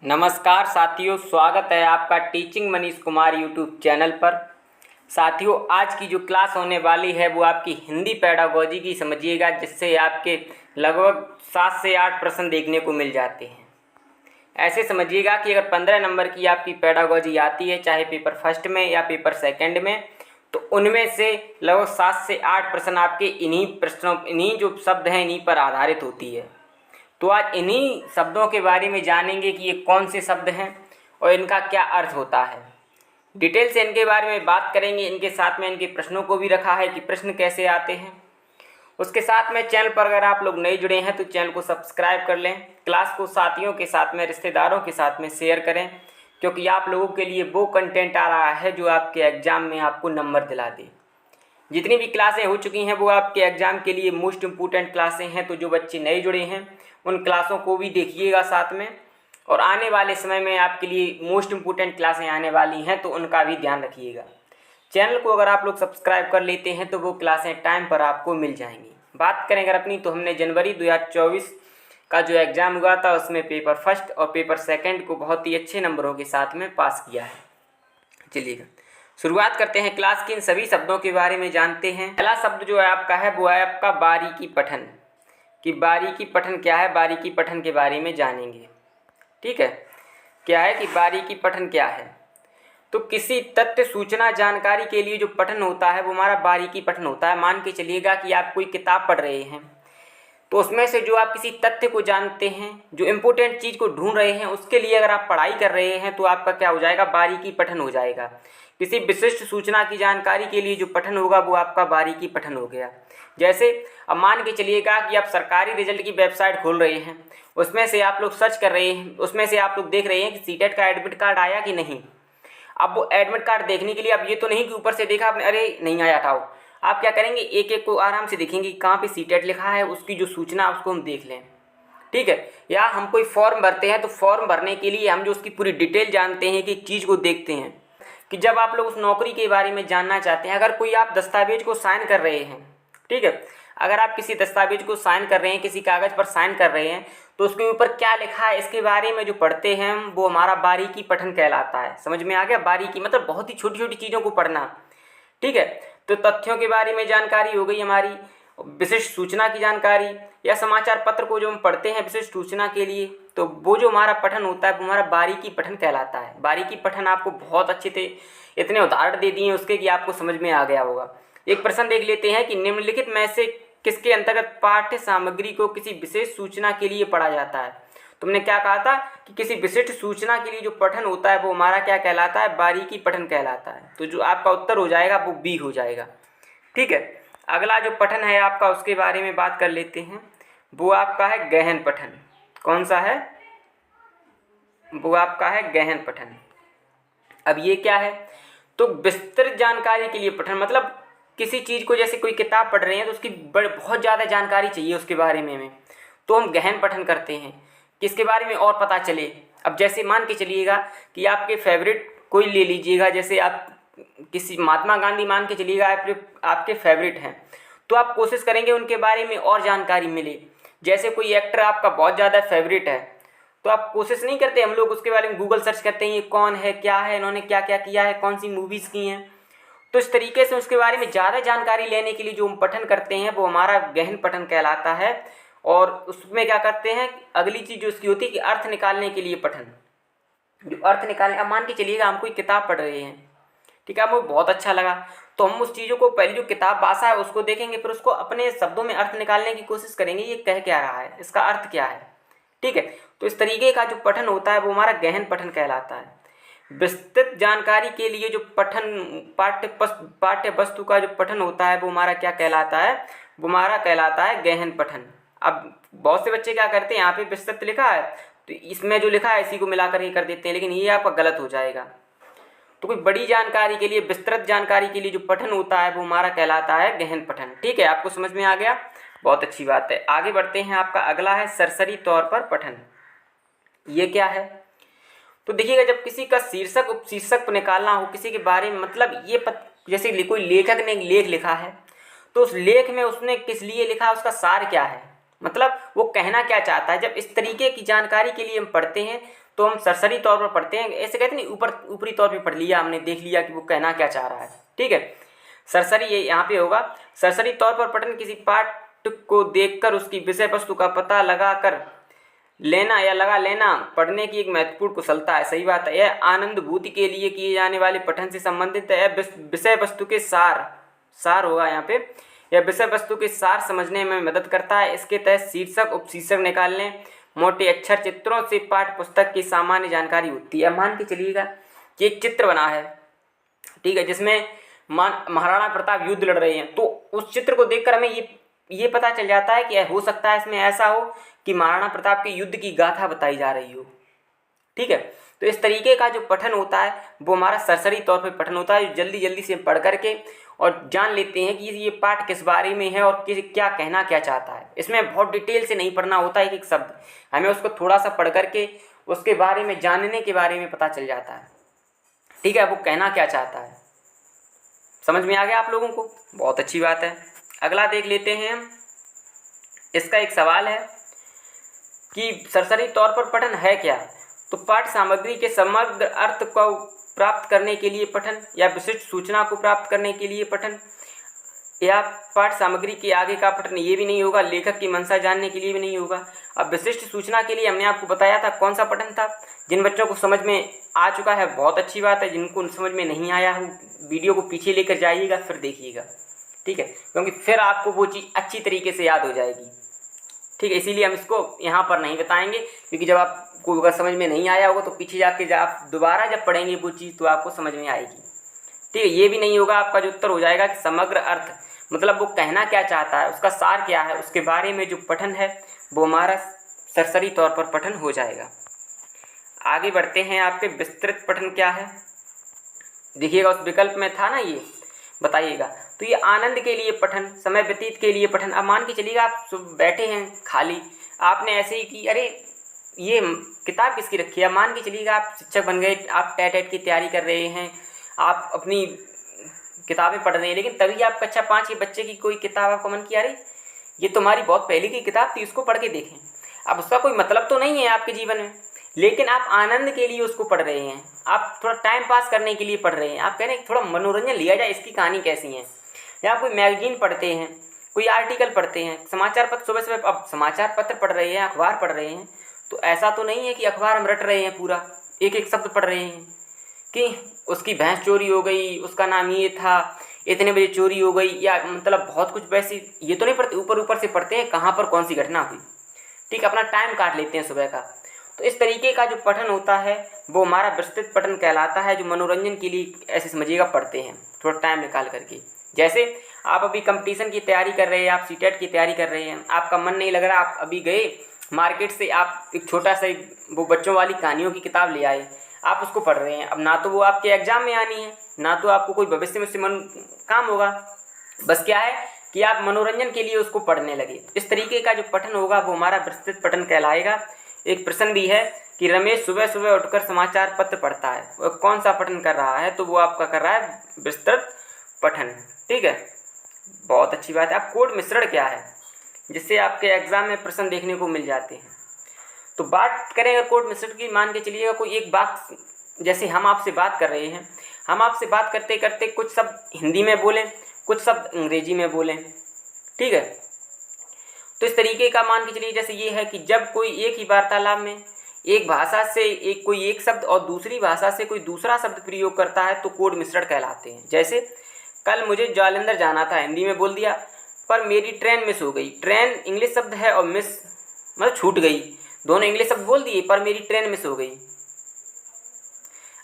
नमस्कार साथियों, स्वागत है आपका teaching Manish Kumar YouTube channel पर। साथियों, आज की जो क्लास होने वाली है वो आपकी हिंदी पेडागोजी की समझिएगा, जिससे आपके लगभग 7 से 8 प्रश्न देखने को मिल जाते हैं। ऐसे समझिएगा कि अगर 15 नंबर की आपकी पेडागोजी आती है, चाहे पेपर फर्स्ट में या पेपर सेकंड में, तो उनमें से लगभग 7 से 8 प्रश्न आपके इन्हीं जो शब्द हैं इन्हीं पर आधारित होती है। तो आज इन्हीं शब्दों के बारे में जानेंगे कि ये कौन से शब्द हैं और इनका क्या अर्थ होता है। डिटेल से इनके बारे में बात करेंगे। इनके साथ में इनके प्रश्नों को भी रखा है कि प्रश्न कैसे आते हैं। उसके साथ में चैनल पर अगर आप लोग नए जुड़े हैं तो चैनल को सब्सक्राइब कर लें। क्लास को साथियों के साथ में, रिश्तेदारों के साथ में शेयर करें, क्योंकि आप लोगों के लिए वो कंटेंट आ रहा है जो आपके एग्ज़ाम में आपको नंबर दिला दे। जितनी भी क्लासें हो चुकी हैं वो आपके एग्ज़ाम के लिए मोस्ट इम्पोर्टेंट क्लासें हैं। तो जो बच्चे नए जुड़े हैं उन क्लासों को भी देखिएगा साथ में, और आने वाले समय में आपके लिए मोस्ट इम्पोर्टेंट क्लासें आने वाली हैं तो उनका भी ध्यान रखिएगा। चैनल को अगर आप लोग सब्सक्राइब कर लेते हैं तो वो क्लासें टाइम पर आपको मिल जाएंगी। बात करें अगर अपनी, तो हमने जनवरी 2024 का जो एग्ज़ाम हुआ था उसमें पेपर फर्स्ट और पेपर सेकंड को बहुत ही अच्छे नंबरों के साथ में पास किया है। चलिएगा शुरुआत करते हैं क्लास की। इन सभी शब्दों के बारे में जानते हैं। पहला शब्द जो है आपका है वो है आपका बारीकी पठन। कि बारीकी पठन क्या है, बारीकी पठन के बारे में जानेंगे। ठीक है, क्या है कि बारीकी पठन क्या है। तो किसी तथ्य, सूचना, जानकारी के लिए जो पठन होता है वो हमारा बारीकी पठन होता है। मान के चलिएगा कि आप कोई किताब पढ़ रहे हैं, तो उसमें से जो आप किसी तथ्य को जानते हैं, जो इम्पोर्टेंट चीज़ को ढूंढ रहे हैं, उसके लिए अगर आप पढ़ाई कर रहे हैं तो आपका क्या हो जाएगा, बारीकी पठन हो जाएगा। किसी विशिष्ट सूचना की जानकारी के लिए जो पठन होगा वो आपका बारीकी पठन हो गया। जैसे अब मान के चलिएगा कि आप सरकारी रिजल्ट की वेबसाइट खोल रहे हैं, उसमें से आप लोग सर्च कर रहे हैं, उसमें से आप लोग देख रहे हैं कि सीटेट का एडमिट कार्ड आया कि नहीं। अब वो एडमिट कार्ड देखने के लिए अब ये तो नहीं कि ऊपर से देखा आपने, अरे नहीं आया हटाओ। आप क्या करेंगे, एक एक को आराम से देखेंगे कहाँ पे सीटेट लिखा है, उसकी जो सूचना उसको हम देख लें। ठीक है, या हम कोई फॉर्म भरते हैं तो फॉर्म भरने के लिए हम जो उसकी पूरी डिटेल जानते हैं कि एक चीज़ को देखते हैं कि जब आप लोग उस नौकरी के बारे में जानना चाहते हैं, अगर कोई आप दस्तावेज को साइन कर रहे हैं, ठीक है, अगर आप किसी दस्तावेज को साइन कर रहे हैं, किसी कागज़ पर साइन कर रहे हैं, तो उसके ऊपर क्या लिखा है इसके बारे में जो पढ़ते हैं हम, वो हमारा बारीकी पठन कहलाता है। समझ में आ गया। बारीकी मतलब बहुत ही छोटी छोटी चीज़ों को पढ़ना। ठीक है, तो तथ्यों के बारे में जानकारी हो गई हमारी, विशिष्ट सूचना की जानकारी, या समाचार पत्र को जो हम पढ़ते हैं विशिष्ट सूचना के लिए, तो वो जो हमारा पठन होता है वो हमारा बारीकी पठन कहलाता है। बारीकी पठन आपको बहुत अच्छे थे, इतने उदाहरण दे दिए उसके कि आपको समझ में आ गया होगा। एक प्रश्न देख लेते हैं कि निम्नलिखित में से किसके अंतर्गत पाठ्य सामग्री को किसी विशेष सूचना के लिए पढ़ा जाता है। तुमने क्या कहा था कि किसी विशिष्ट सूचना के लिए जो पठन होता है वो हमारा क्या कहलाता है, बारीकी पठन कहलाता है। तो जो आपका उत्तर हो जाएगा वो बी हो जाएगा। ठीक है, अगला जो पठन है आपका उसके बारे में बात कर लेते हैं। वो आपका है गहन पठन। कौन सा है, वो आपका है गहन पठन। अब ये क्या है, तो विस्तृत जानकारी के लिए पठन, मतलब किसी चीज़ को, जैसे कोई किताब पढ़ रहे हैं तो उसकी बहुत ज़्यादा जानकारी चाहिए उसके बारे में तो हम गहन पठन करते हैं कि इसके बारे में और पता चले। अब जैसे मान के चलिएगा कि आपके फेवरेट कोई ले लीजिएगा, जैसे आप किसी महात्मा गांधी मान के चलिएगा आपके फेवरेट हैं, तो आप कोशिश करेंगे उनके बारे में और जानकारी मिले। जैसे कोई एक्टर आपका बहुत ज़्यादा फेवरेट है तो आप कोशिश नहीं करते, हम लोग उसके बारे में गूगल सर्च करते हैं, ये कौन है, क्या है, इन्होंने क्या क्या किया है, कौन सी मूवीज़ की हैं। तो इस तरीके से उसके बारे में ज़्यादा जानकारी लेने के लिए जो हम पठन करते हैं वो हमारा गहन पठन कहलाता है। और उसमें क्या करते हैं, अगली चीज़ जो उसकी होती है कि अर्थ निकालने के लिए पठन। जो अर्थ निकालने, अब मान के चलिएगा हम कोई किताब पढ़ रहे हैं, ठीक है, हमें बहुत अच्छा लगा, तो हम उस चीज़ों को, पहले जो किताब भाषा है उसको देखेंगे, फिर उसको अपने शब्दों में अर्थ निकालने की कोशिश करेंगे, ये कह क्या रहा है, इसका अर्थ क्या है। ठीक है, तो इस तरीके का जो पठन होता है वो हमारा गहन पठन कहलाता है। विस्तृत जानकारी के लिए जो पठन, पाठ्य वस्तु का जो पठन होता है वो हमारा क्या कहलाता है, वो हमारा कहलाता है गहन पठन। अब बहुत से बच्चे क्या करते हैं, यहाँ पे विस्तृत लिखा है तो इसमें जो लिखा है इसी को मिलाकर ये कर देते हैं, लेकिन ये आपका गलत हो जाएगा। तो कोई बड़ी जानकारी के लिए, विस्तृत जानकारी के लिए जो पठन होता है वो हमारा कहलाता है गहन पठन। ठीक है, आपको समझ में आ गया, बहुत अच्छी बात है। आगे बढ़ते हैं, आपका अगला है सरसरी तौर पर पठन। ये क्या है, तो देखिएगा जब किसी का शीर्षक उपशीर्षक निकालना हो किसी के बारे में, मतलब ये जैसे कोई लेखक ने लेख लिखा है तो उस लेख में उसने किस लिए लिखा, उसका सार क्या है, मतलब वो कहना क्या चाहता है। जब इस तरीके की जानकारी के लिए हम पढ़ते हैं तो हम सरसरी तौर पर पढ़ते हैं, ऐसे कहते नहीं, ऊपरी तौर पे पढ़ लिया हमने, देख लिया कि वो कहना क्या चाह रहा है। ठीक है, सरसरी ये यहाँ पे होगा। सरसरी तौर पर पठन किसी पाठ को देखकर उसकी विषय वस्तु का पता लगा कर लेना या लगा लेना पढ़ने की एक महत्वपूर्ण कुशलता है। सही बात है। यह आनंदभूति के लिए किए जाने वाले पठन से संबंधित है। विषय वस्तु के सार होगा यहाँ पे। यह विषय वस्तु के सार समझने में मदद करता है। इसके तहत शीर्षक उपशीर्षक निकालने, मोटे अक्षर चित्रों से पाठ्य पुस्तक की सामान्य जानकारी होती है। मान के चलिएगा कि एक चित्र बना है, ठीक है, जिसमें महाराणा प्रताप युद्ध लड़ रहे हैं, तो उस चित्र को देखकर हमें ये पता चल जाता है कि हो सकता है इसमें ऐसा हो कि महाराणा प्रताप के युद्ध की गाथा बताई जा रही हो। ठीक है, तो इस तरीके का जो पठन होता है वो हमारा सरसरी तौर पे पठन होता है, जो जल्दी जल्दी से पढ़ करके और जान लेते हैं कि ये पाठ किस बारे में है और क्या कहना क्या चाहता है। इसमें बहुत डिटेल से नहीं पढ़ना होता है, एक शब्द हमें उसको थोड़ा सा पढ़ करके उसके बारे में जानने के बारे में पता चल जाता है। ठीक है, वो कहना क्या चाहता है। समझ में आ गया आप लोगों को? बहुत अच्छी बात है। अगला देख लेते हैं हम। इसका एक सवाल है कि सरसरी तौर पर पठन है क्या? तो पाठ्य सामग्री के समग्र अर्थ को प्राप्त करने के लिए पठन, या विशिष्ट सूचना को प्राप्त करने के लिए पठन, या पाठ्य सामग्री के आगे का पठन। ये भी नहीं होगा, लेखक की मंशा जानने के लिए भी नहीं होगा। अब विशिष्ट सूचना के लिए हमने आपको बताया था कौन सा पठन था। जिन बच्चों को समझ में आ चुका है बहुत अच्छी बात है, जिनको समझ में नहीं आया हो वीडियो को पीछे लेकर जाइएगा, फिर देखिएगा। ठीक है, क्योंकि फिर आपको वो चीज़ अच्छी तरीके से याद हो जाएगी। ठीक है, इसीलिए हम इसको यहाँ पर नहीं बताएंगे, क्योंकि जब आपको अगर समझ में नहीं आया होगा तो पीछे जाके आप दोबारा जब पढ़ेंगे वो चीज़ तो आपको समझ में आएगी। ठीक है, ये भी नहीं होगा, आपका जो उत्तर हो जाएगा कि समग्र अर्थ मतलब वो कहना क्या चाहता है, उसका सार क्या है, उसके बारे में जो पठन है वो हमारा सरसरी तौर पर पठन हो जाएगा। आगे बढ़ते हैं। आपके विस्तृत पठन क्या है देखिएगा, उस विकल्प में था ना, ये बताइएगा। तो ये आनंद के लिए पठन, समय व्यतीत के लिए पठन। अब मान के चलिएगा आप बैठे हैं खाली, आपने ऐसे ही कि अरे ये किताब किसकी रखी है। मान के चलिएगा आप शिक्षक बन गए, आप टेट की तैयारी कर रहे हैं, आप अपनी किताबें पढ़ रहे हैं, लेकिन तभी आप कक्षा 5 के बच्चे की कोई किताब आपको मन किया, अरे ये तुम्हारी बहुत पहले की किताब थी, इसको पढ़ के देखें। अब उसका कोई मतलब तो नहीं है आपके जीवन में, लेकिन आप आनंद के लिए उसको पढ़ रहे हैं, आप थोड़ा टाइम पास करने के लिए पढ़ रहे हैं, आप कह रहे हैं थोड़ा मनोरंजन लिया जाए, इसकी कहानी कैसी है। या आप कोई मैगजीन पढ़ते हैं, कोई आर्टिकल पढ़ते हैं, समाचार पत्र, सुबह सुबह अब समाचार पत्र पढ़ रहे हैं, अखबार पढ़ रहे हैं, तो ऐसा तो नहीं है कि अखबार हम रट रहे हैं, पूरा एक एक शब्द पढ़ रहे हैं कि उसकी भैंस चोरी हो गई, उसका नाम ये था, इतने बजे चोरी हो गई, या मतलब बहुत कुछ वैसी ये तो नहीं पढ़ते, ऊपर ऊपर से पढ़ते हैं कहाँ पर कौन सी घटना हुई। ठीक, अपना टाइम काट लेते हैं सुबह का। तो इस तरीके का जो पठन होता है वो हमारा विस्तृत पठन कहलाता है, जो मनोरंजन के लिए ऐसे समझिएगा पढ़ते हैं थोड़ा टाइम निकाल करके। जैसे आप अभी कंपटीशन की तैयारी कर रहे हैं, आप सीटेट की तैयारी कर रहे हैं, आपका मन नहीं लग रहा, आप अभी गए मार्केट से, आप एक छोटा सा वो बच्चों वाली कहानियों की किताब ले आए, आप उसको पढ़ रहे हैं। अब ना तो वो आपके एग्जाम में आनी है, ना तो आपको कोई भविष्य में उससे काम होगा, बस क्या है कि आप मनोरंजन के लिए उसको पढ़ने लगे। इस तरीके का जो पठन होगा वो हमारा विस्तृत पठन कहलाएगा। एक प्रश्न भी है कि रमेश सुबह सुबह उठकर समाचार पत्र पढ़ता है, वह कौन सा पठन कर रहा है? तो वो आपका कर रहा है विस्तृत पठन। ठीक है, बहुत अच्छी बात है। अब कोड मिश्रण क्या है, जिससे आपके एग्जाम में प्रश्न देखने को मिल जाते हैं। तो बात करें अगर कोड मिश्रण की, मान के चलिएगा कोई एक बात, जैसे हम आपसे बात कर रहे हैं, हम आपसे बात करते करते कुछ शब्द हिंदी में बोलें, कुछ शब्द अंग्रेजी में बोलें। ठीक है, तो इस तरीके का मान के चलिए जैसे ये है कि जब कोई एक ही वार्तालाप में एक भाषा से कोई एक शब्द और दूसरी भाषा से कोई दूसरा शब्द प्रयोग करता है तो कोड मिश्रण कहलाते हैं। जैसे कल मुझे जालंधर जाना था, हिंदी में बोल दिया, पर मेरी ट्रेन मिस हो गई। ट्रेन इंग्लिश शब्द है और मिस मतलब छूट गई, दोनों इंग्लिश शब्द बोल दिए, पर मेरी ट्रेन मिस हो गई।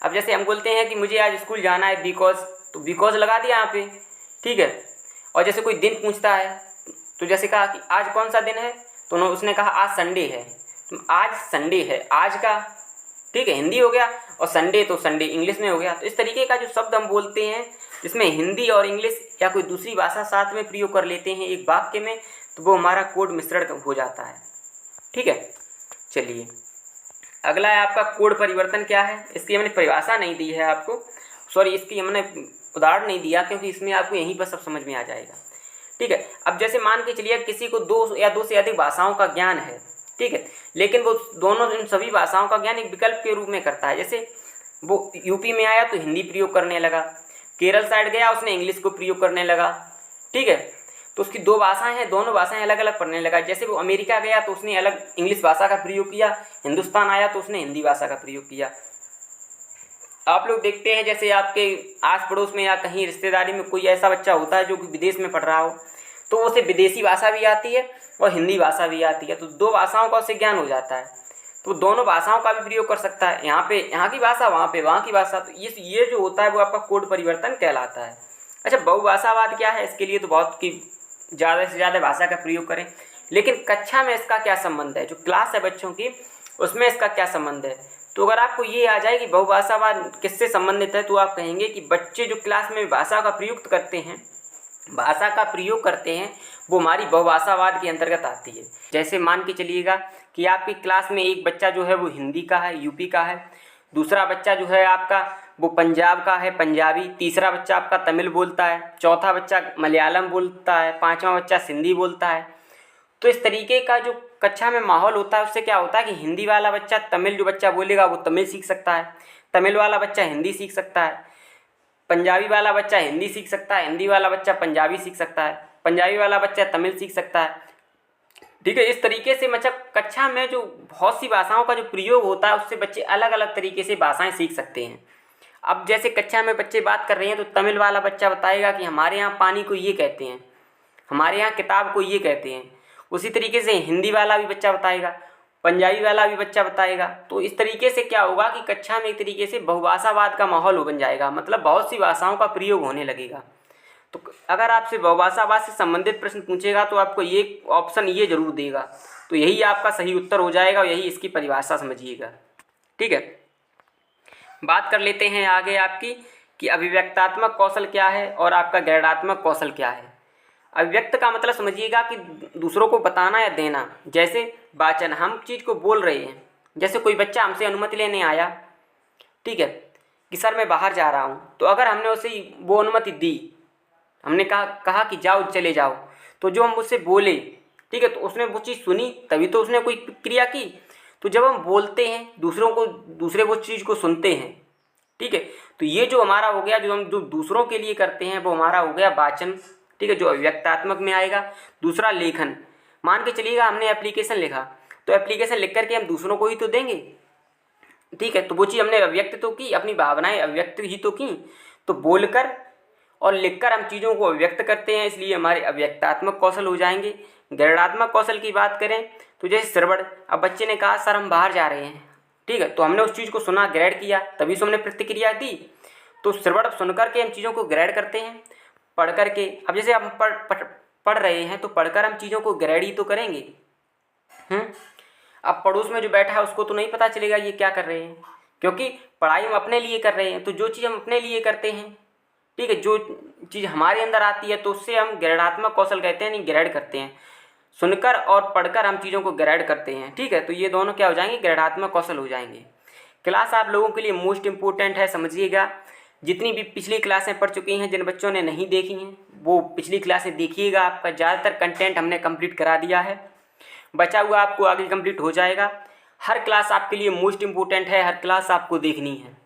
अब जैसे हम बोलते हैं कि मुझे आज स्कूल जाना है बिकॉज, तो बिकॉज लगा दिया यहाँ पे। ठीक है, और जैसे कोई दिन पूछता है तो जैसे कहा कि आज कौन सा दिन है, तो उसने कहा आज संडे है, तो आज संडे है आज का। ठीक है, हिंदी हो गया, और संडे तो संडे इंग्लिश में हो गया। तो इस तरीके का जो शब्द हम बोलते हैं जिसमें हिंदी और इंग्लिश या कोई दूसरी भाषा साथ में प्रयोग कर लेते हैं एक वाक्य में, तो वो हमारा कोड मिश्रण हो जाता है। ठीक है, चलिए अगला है आपका कोड परिवर्तन क्या है। इसकी हमने परिभाषा नहीं दी है आपको, सॉरी इसकी हमने उदाहरण नहीं दिया, क्योंकि इसमें आपको यहीं पर सब समझ में आ जाएगा। ठीक है, अब जैसे मान के चलिए किसी को 2 या 2 से अधिक भाषाओं का ज्ञान है। ठीक है, लेकिन वो दोनों इन सभी भाषाओं का ज्ञान एक विकल्प के रूप में करता है। जैसे वो यूपी में आया तो हिंदी प्रयोग करने लगा, केरल साइड गया उसने इंग्लिश को प्रयोग करने लगा, ठीक है। तो उसकी दो भाषाएं हैं, दोनों भाषाएं अलग अलग पढ़ने लगा। जैसे वो अमेरिका गया तो उसने अलग इंग्लिश भाषा का प्रयोग किया, हिंदुस्तान आया तो उसने हिंदी भाषा का प्रयोग किया। आप लोग देखते हैं जैसे आपके आस पड़ोस में या कहीं रिश्तेदारी में कोई ऐसा बच्चा होता है जो कि विदेश में पढ़ रहा हो, तो उसे विदेशी भाषा भी आती है और हिंदी भाषा भी आती है, तो दो भाषाओं का उसे ज्ञान हो जाता है, तो दोनों भाषाओं का भी प्रयोग कर सकता है। यहाँ पे यहाँ की भाषा, वहाँ पे वहाँ की भाषा, तो ये जो होता है वो आपका कोड परिवर्तन कहलाता है। अच्छा, बहुभाषावाद क्या है? इसके लिए तो बहुत की ज़्यादा से ज़्यादा भाषा का प्रयोग करें, लेकिन कक्षा में इसका क्या संबंध है? जो क्लास है बच्चों की, उसमें इसका क्या संबंध है? तो अगर आपको ये आ जाए कि बहुभाषावाद किससे संबंधित है, तो आप कहेंगे कि बच्चे जो क्लास में भाषा का प्रयोग करते हैं वो हमारी बहुभाषावाद के अंतर्गत आती है। जैसे मान के चलिएगा कि आपकी क्लास में एक बच्चा जो है वो हिंदी का है, यूपी का है, दूसरा बच्चा जो है आपका वो पंजाब का है, पंजाबी, तीसरा बच्चा आपका तमिल बोलता है, चौथा बच्चा मलयालम बोलता है, पांचवा बच्चा सिंधी बोलता है। तो इस तरीके का जो कक्षा में माहौल होता है उससे क्या होता है कि हिंदी वाला बच्चा तमिल जो बच्चा बोलेगा वो तमिल सीख सकता है, तमिल वाला बच्चा हिंदी सीख सकता है, पंजाबी वाला बच्चा हिंदी सीख सकता है, हिंदी वाला बच्चा पंजाबी सीख सकता है, पंजाबी वाला बच्चा तमिल सीख सकता है, ठीक है। इस तरीके से मतलब कक्षा में जो बहुत सी भाषाओं का जो प्रयोग होता है उससे बच्चे अलग अलग तरीके से भाषाएं सीख सकते हैं। अब जैसे कक्षा में बच्चे बात कर रहे हैं तो तमिल वाला बच्चा बताएगा कि हमारे यहाँ पानी को ये कहते हैं, हमारे यहाँ किताब को ये कहते हैं। उसी तरीके से हिंदी वाला भी बच्चा बताएगा, पंजाबी वाला भी बच्चा बताएगा। तो इस तरीके से क्या होगा कि कक्षा में एक तरीके से बहुभाषावाद का माहौल बन जाएगा, मतलब बहुत सी भाषाओं का प्रयोग होने लगेगा। तो अगर आपसे बहुभाषावाद से संबंधित प्रश्न पूछेगा तो आपको ये ऑप्शन ये जरूर देगा, तो यही आपका सही उत्तर हो जाएगा और यही इसकी परिभाषा समझिएगा, ठीक है। बात कर लेते हैं आगे आपकी कि अभिव्यक्तात्मक कौशल क्या है और आपका गैरात्मक कौशल क्या है। अभिव्यक्त का मतलब समझिएगा कि दूसरों को बताना या देना। जैसे वाचन, हम चीज़ को बोल रहे हैं, जैसे कोई बच्चा हमसे अनुमति लेने आया, ठीक है, कि सर मैं बाहर जा रहा हूँ, तो अगर हमने उसे वो अनुमति दी, हमने कहा कि जाओ चले जाओ, तो जो हम उससे बोले, ठीक है, तो उसने वो चीज़ सुनी तभी तो उसने कोई क्रिया की। तो जब हम बोलते हैं दूसरे वो चीज़ को सुनते हैं, ठीक है, तो ये जो हमारा हो गया, जो हम जो दूसरों के लिए करते हैं वो हमारा हो गया वाचन, ठीक है, जो अभिव्यक्तात्मक में आएगा। दूसरा लेखन, मान के चलिएगा हमने एप्लीकेशन लिखा, तो एप्लीकेशन लिख करके हम दूसरों को ही तो देंगे, ठीक है, तो वो चीज़ हमने अभिव्यक्त तो की, अपनी भावनाएं अभिव्यक्त ही तो की। तो बोलकर और लिखकर हम चीज़ों को अभिव्यक्त करते हैं, इसलिए हमारे अभिव्यक्तात्मक कौशल हो जाएंगे। गैरात्मक कौशल की बात करें तो जैसे श्रवण, अब बच्चे ने कहा सर हम बाहर जा रहे हैं, ठीक है, तो हमने उस चीज़ को सुना, ग्रहण किया, तभी से हमने प्रतिक्रिया दी। तो श्रवण सुनकर के हम चीज़ों को ग्रहण करते हैं, पढ़ करके, अब जैसे हम पढ़ रहे हैं तो पढ़कर हम चीज़ों को ग्रहण ही तो करेंगे। अब पड़ोस में जो बैठा है उसको तो नहीं पता चलेगा ये क्या कर रहे हैं, क्योंकि पढ़ाई हम अपने लिए कर रहे हैं। तो जो चीज़ हम अपने लिए करते हैं, ठीक है, जो चीज़ हमारे अंदर आती है तो उससे हम गैरात्मक कौशल कहते हैं, नहीं ग्रहण करते हैं। सुनकर और पढ़कर हम चीज़ों को ग्रहण करते हैं, ठीक है, तो ये दोनों क्या हो जाएंगे, गैरात्मक कौशल हो जाएंगे। क्लास आप लोगों के लिए मोस्ट इंपॉर्टेंट है, समझिएगा। जितनी भी पिछली क्लासें पढ़ चुकी हैं, जिन बच्चों ने नहीं देखी हैं वो पिछली क्लासें देखिएगा, आपका ज़्यादातर कंटेंट हमने कंप्लीट करा दिया है, बचा हुआ आपको आगे कंप्लीट हो जाएगा। हर क्लास आपके लिए मोस्ट इंपॉर्टेंट है, हर क्लास आपको देखनी है।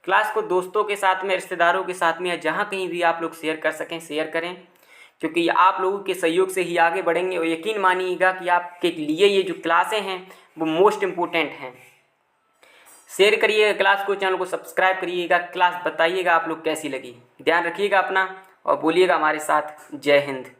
क्लास को दोस्तों के साथ में, रिश्तेदारों के साथ में, या जहाँ कहीं भी आप लोग शेयर कर सकें शेयर करें, क्योंकि आप लोगों के सहयोग से ही आगे बढ़ेंगे। और यकीन मानिएगा कि आपके लिए ये जो क्लासें हैं वो मोस्ट इम्पोर्टेंट हैं। शेयर करिएगा क्लास को, चैनल को सब्सक्राइब करिएगा, क्लास बताइएगा आप लोग कैसी लगी। ध्यान रखिएगा अपना और बोलिएगा हमारे साथ। जय हिंद।